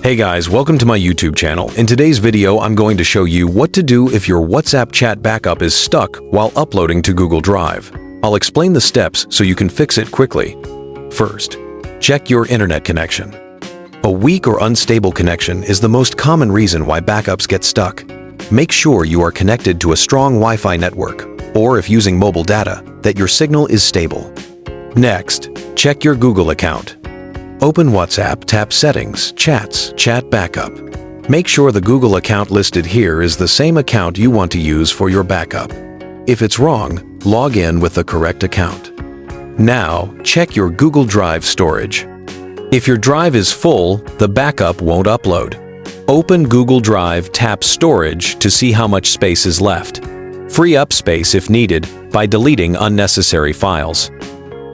Hey guys, welcome to my YouTube channel. In today's video, I'm going to show you what to do if your WhatsApp chat backup is stuck while uploading to Google Drive. I'll explain the steps so you can fix it quickly. First, check your internet connection. A weak or unstable connection is the most common reason why backups get stuck. Make sure you are connected to a strong Wi-Fi network, or if using mobile data, that your signal is stable. Next, check your Google account. Open WhatsApp, tap Settings, Chats, Chat Backup. Make sure the Google account listed here is the same account you want to use for your backup. If it's wrong, log in with the correct account. Now, check your Google Drive storage. If your drive is full, the backup won't upload. Open Google Drive, tap Storage to see how much space is left. Free up space if needed by deleting unnecessary files.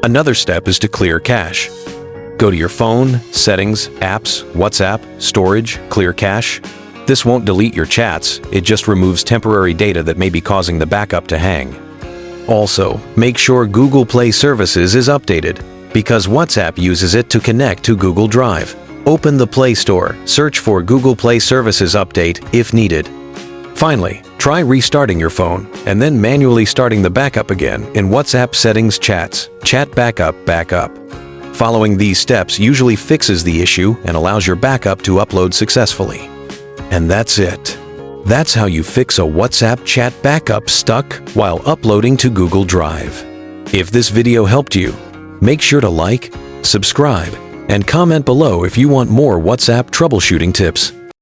Another step is to clear cache. Go to your phone, Settings, Apps, WhatsApp, Storage, Clear Cache. This won't delete your chats, it just removes temporary data that may be causing the backup to hang. Also, make sure Google Play Services is updated, because WhatsApp uses it to connect to Google Drive. Open the Play Store, search for Google Play Services Update if needed. Finally, try restarting your phone and then manually starting the backup again in WhatsApp Settings, Chats, Chat Backup. Following these steps usually fixes the issue and allows your backup to upload successfully. And that's it. That's how you fix a WhatsApp chat backup stuck while uploading to Google Drive. If this video helped you, make sure to like, subscribe, and comment below if you want more WhatsApp troubleshooting tips.